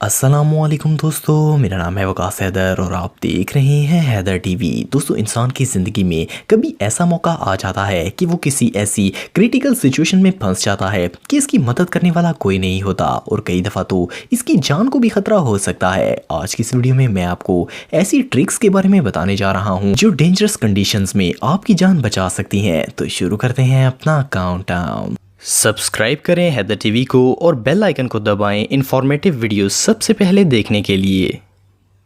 अस्सलामुअलैकुम दोस्तों, मेरा नाम है वकास हैदर और आप देख रहे हैं हैदर टीवी। दोस्तों, इंसान की ज़िंदगी में कभी ऐसा मौका आ जाता है कि वो किसी ऐसी क्रिटिकल सिचुएशन में फंस जाता है कि इसकी मदद करने वाला कोई नहीं होता और कई दफ़ा तो इसकी जान को भी खतरा हो सकता है। आज की इस वीडियो में मैं आपको ऐसी ट्रिक्स के बारे में बताने जा रहा हूँ जो डेंजरस कंडीशंस में आपकी जान बचा सकती हैं। तो शुरू करते हैं अपना काउंटडाउन। सब्सक्राइब करें हैदर टीवी को और बेल आइकन को दबाएं इंफॉर्मेटिव वीडियोस सबसे पहले देखने के लिए।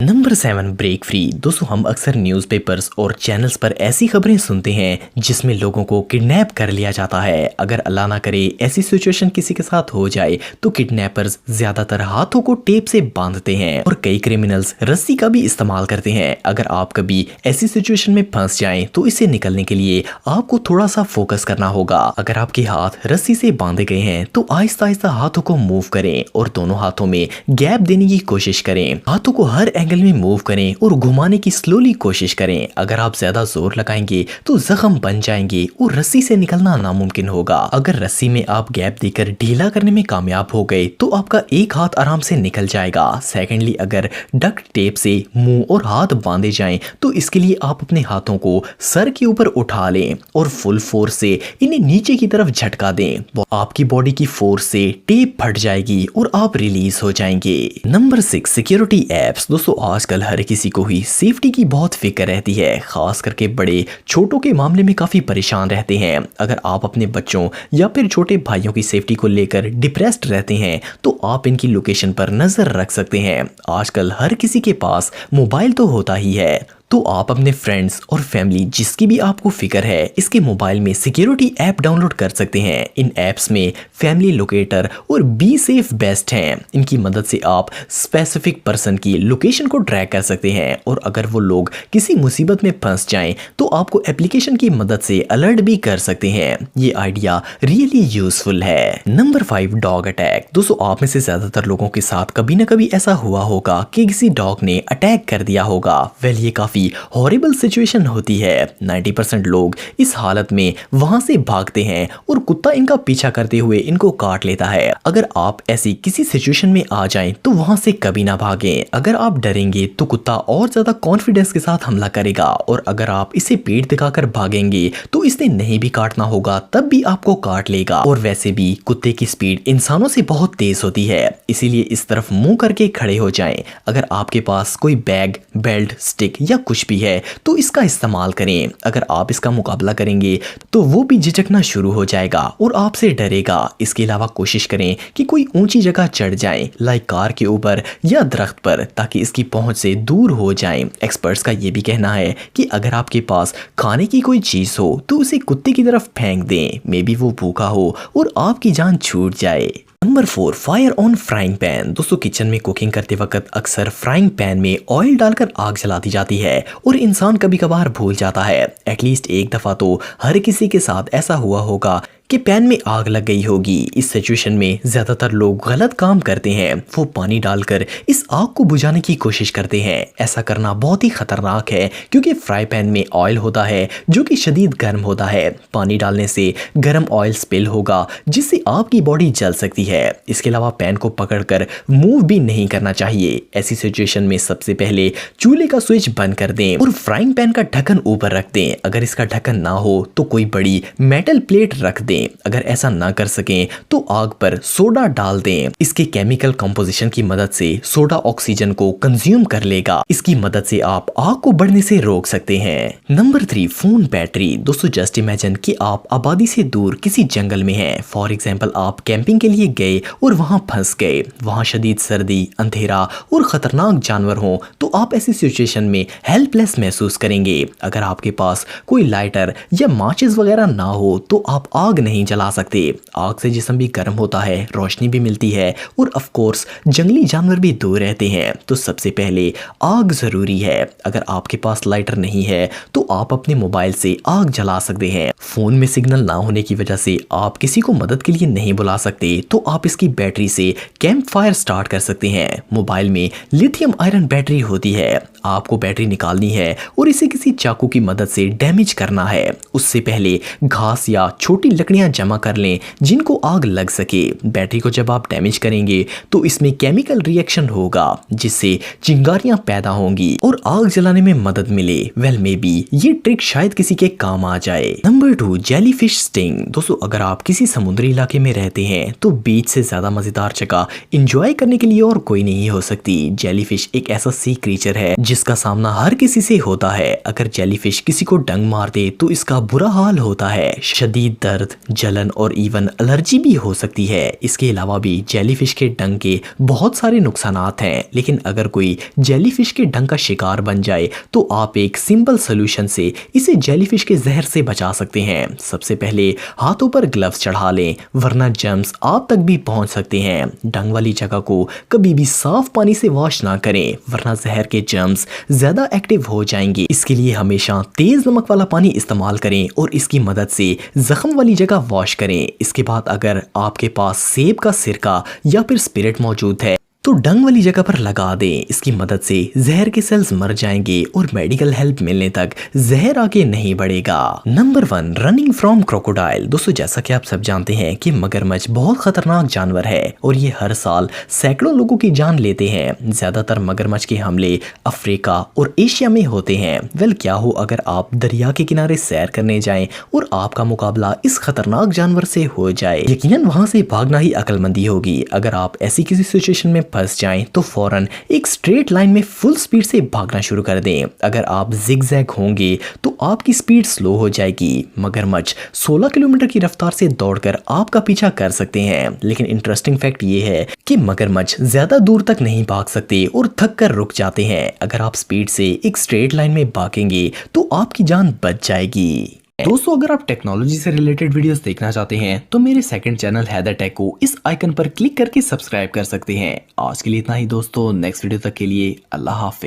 Number 7, break free. दोस्तों, हम अक्सर न्यूज़पेपर्स और चैनल्स पर ऐसी खबरें सुनते हैं जिसमें लोगों को किडनैप कर लिया जाता है। अगर अल्लाह ना करे ऐसी सिचुएशन किसी के साथ हो जाए तो किडनैपर्स ज्यादातर हाथों को टेप से बांधते हैं और कई क्रिमिनल्स रस्सी का भी इस्तेमाल करते हैं। अगर आप कभी ऐसी सिचुएशन में फंस जाएं तो इससे निकलने के लिए आपको थोड़ा सा फोकस करना होगा। अगर आपके हाथ रस्सी से बांधे गए हैं तो आहिस्ता आहिस्ता हाथों को मूव करें और दोनों हाथों में गैप देने की कोशिश करें। हाथों को हर एंगल में मूव करें और घुमाने की स्लोली कोशिश करें। अगर आप ज्यादा जोर लगाएंगे तो जख्म बन जाएंगे और रस्सी से निकलना नामुमकिन होगा। अगर रस्सी में आप गैप देकर ढीला करने में कामयाब हो गए तो आपका एक हाथ आराम से निकल जाएगा। सेकेंडली, अगर डक्ट टेप से मुंह और हाथ बांधे जाएं तो इसके लिए आप अपने हाथों को सर के ऊपर उठा लें और फुल फोर्स से इन्हें नीचे की तरफ झटका दें। आपकी बॉडी की फोर्स से टेप फट जाएगी और आप रिलीज हो जाएंगे। Number 6, security apps. दोस्तों, आजकल हर किसी को ही सेफ्टी की बहुत फिक्र रहती है, खास करके बड़े छोटों के मामले में काफी परेशान रहते हैं। अगर आप अपने बच्चों या फिर छोटे भाइयों की सेफ्टी को लेकर डिप्रेस्ड रहते हैं तो आप इनकी लोकेशन पर नजर रख सकते हैं। आजकल हर किसी के पास मोबाइल तो होता ही है, तो आप अपने फ्रेंड्स और फैमिली जिसकी भी आपको फिक्र है इसके मोबाइल में सिक्योरिटी ऐप डाउनलोड कर सकते हैं। इन ऐप्स में फैमिली लोकेटर और बी सेफ बेस्ट हैं। इनकी मदद से आप स्पेसिफिक पर्सन की लोकेशन को ट्रैक कर सकते हैं और अगर वो लोग किसी मुसीबत में फंस जाएं तो आपको एप्लीकेशन की मदद से अलर्ट भी कर सकते हैं। ये आइडिया रियली यूजफुल है। Number 5, dog attack. दोस्तों, आप में से ज्यादातर लोगों के साथ कभी ना कभी ऐसा हुआ होगा कि किसी डॉग ने अटैक कर दिया होगा। वेल, ये काफी हॉरिबल सिचुएशन होती है। 90% लोग इस हालत में वहां से भागते हैं और कुत्ता इनका पीछा करते हुए इनको काट लेता है। अगर आप ऐसी किसी सिचुएशन में आ जाएं तो वहां से कभी ना भागें। अगर आप डरेंगे तो कुत्ता और ज्यादा कॉन्फिडेंस के साथ हमला करेगा और अगर आप इसे पीठ दिखाकर भागेंगे तो इसने नहीं भी काटना होगा तब भी आपको काट लेगा। और वैसे भी कुत्ते की स्पीड इंसानों से बहुत तेज होती है, इसीलिए इस तरफ मुंह करके खड़े हो जाएं। अगर आपके पास कोई बैग, बेल्ट, स्टिक या कुछ भी है तो इसका इस्तेमाल करें। अगर आप इसका मुकाबला करेंगे तो वो भी झिझकना शुरू हो जाएगा और आपसे डरेगा। इसके अलावा कोशिश करें कि कोई ऊंची जगह चढ़ जाएं, लाइक कार के ऊपर या दरख्त पर, ताकि इसकी पहुंच से दूर हो जाएं। एक्सपर्ट्स का ये भी कहना है कि अगर आपके पास खाने की कोई चीज हो तो उसे कुत्ते की तरफ फेंक दें, मे बी वो भूखा हो और आपकी जान छूट जाए। Number 4, fire on frying pan. दोस्तों, किचन में कुकिंग करते वक्त अक्सर फ्राइंग पैन में ऑयल डालकर आग जला दी जाती है और इंसान कभी कभार भूल जाता है। एटलीस्ट एक दफा तो हर किसी के साथ ऐसा हुआ होगा कि पैन में आग लग गई होगी। इस सिचुएशन में ज्यादातर लोग गलत काम करते हैं, वो पानी डालकर इस आग को बुझाने की कोशिश करते हैं। ऐसा करना बहुत ही खतरनाक है क्योंकि फ्राई पैन में ऑयल होता है जो कि शदीद गर्म होता है। पानी डालने से गर्म ऑयल स्पिल होगा जिससे आपकी बॉडी जल सकती है। इसके अलावा पैन को पकड़कर मूव भी नहीं करना चाहिए। ऐसी सिचुएशन में सबसे पहले चूल्हे का स्विच बंद कर दें और फ्राइंग पैन का ढक्कन ऊपर रख दें। अगर इसका ढक्कन ना हो तो कोई बड़ी मेटल प्लेट रख दें। अगर ऐसा ना कर सकें तो आग पर सोडा डाल दें। इसके केमिकल कंपोजिशन की मदद से सोडा ऑक्सीजन को कंज्यूम कर लेगा। इसकी मदद से आप आग को बढ़ने से रोक सकते हैं। Number 3, phone battery. दोस्तों, जस्ट इमेजिन कि आप आबादी से दूर किसी जंगल में हैं। फॉर एग्जांपल, आप कैंपिंग के लिए गए और वहां फंस गए। वहां शदीद सर्दी, अंधेरा और खतरनाक जानवर हो तो आप ऐसी सिचुएशन में हेल्पलेस महसूस करेंगे। अगर आपके पास कोई लाइटर या माचिस वगैरह ना हो तो आप आग नहीं जला सकते। आग से जिस्म भी गर्म होता है, रोशनी भी मिलती है और ऑफ कोर्स जंगली जानवर भी दूर रहते हैं। तो सबसे पहले आग जरूरी है। अगर आपके पास लाइटर नहीं है तो आप अपने मोबाइल से आग जला सकते हैं। फोन में सिग्नल ना होने की वजह से आप किसी को मदद के लिए नहीं बुला सकते तो आप इसकी बैटरी से कैंप फायर स्टार्ट कर सकते हैं। मोबाइल में लिथियम आयरन बैटरी होती है। आपको बैटरी निकालनी है और इसे किसी चाकू की मदद से डैमेज करना है। उससे पहले घास या छोटी लकड़ियां जमा कर लें जिनको आग लग सके। बैटरी को जब आप डैमेज करेंगे तो इसमें केमिकल रिएक्शन होगा जिससे चिंगारियां पैदा होंगी और आग जलाने में मदद मिले। वेल मे बी ये ट्रिक शायद किसी के काम आ जाए। Number 2, jellyfish sting. दोस्तों अगर आप किसी समुद्री इलाके में रहते हैं तो बीच से ज्यादा मजेदार जगह एंजॉय करने के लिए और कोई नहीं हो सकती। जेलीफिश एक ऐसा सी क्रीचर है जिसका सामना हर किसी से होता है। अगर जेलीफिश किसी को डंक मार दे तो इसका बुरा हाल होता है, शदीद दर्द, जलन और इवन एलर्जी भी हो सकती है। इसके अलावा भी जेलीफिश के डंक के बहुत सारे नुकसानात हैं, लेकिन अगर कोई जेलीफिश के डंक का शिकार बन जाए तो आप एक सिंपल सोल्यूशन से इसे जेलीफिश के जहर से बचा सकते हैं। सबसे पहले हाथों पर ग्लव्स चढ़ा लें वरना जर्म्स आप तक भी पहुंच सकते हैं। डंक वाली जगह को कभी भी साफ पानी से वॉश ना करें वरना जहर के जर्म्स ज्यादा एक्टिव हो जाएंगे। इसके लिए हमेशा तेज नमक वाला पानी इस्तेमाल करें और इसकी मदद से जख्म वाली जगह वॉश करें। इसके बाद अगर आपके पास सेब का सिरका या फिर स्पिरिट मौजूद है तो डंक वाली जगह पर लगा दें। इसकी मदद से जहर के सेल्स मर जाएंगे और मेडिकल हेल्प मिलने तक जहर आगे नहीं बढ़ेगा। Number 1, running from crocodile. दोस्तों जैसा कि आप सब जानते हैं कि मगरमच्छ बहुत खतरनाक जानवर है और ये हर साल सैकड़ों लोगों की जान लेते हैं। ज्यादातर मगरमच्छ के हमले अफ्रीका और एशिया में होते हैं। वेल क्या हो अगर आप दरिया के किनारे सैर करने जाएं और आपका मुकाबला इस खतरनाक जानवर से हो जाए, यकीनन वहां से भागना ही अक्लमंदी होगी। अगर आप ऐसी किसी सिचुएशन में फंस जाएं तो फौरन एक स्ट्रेट लाइन में फुल स्पीड से भागना शुरू कर दें। अगर आप जिगजैग होंगे तो आपकी स्पीड स्लो हो जाएगी। मगरमच्छ 16 किलोमीटर की रफ्तार से दौड़कर आपका पीछा कर सकते हैं, लेकिन इंटरेस्टिंग फैक्ट ये है कि मगरमच्छ ज्यादा दूर तक नहीं भाग सकते और थक कर रुक जाते हैं। अगर आप स्पीड से एक स्ट्रेट लाइन में भागेंगे तो आपकी जान बच जाएगी। दोस्तों अगर आप टेक्नोलॉजी से रिलेटेड वीडियोस देखना चाहते हैं तो मेरे सेकंड चैनल हैदर टेक को इस आइकन पर क्लिक करके सब्सक्राइब कर सकते हैं। आज के लिए इतना ही दोस्तों, नेक्स्ट वीडियो तक के लिए अल्लाह हाफिज।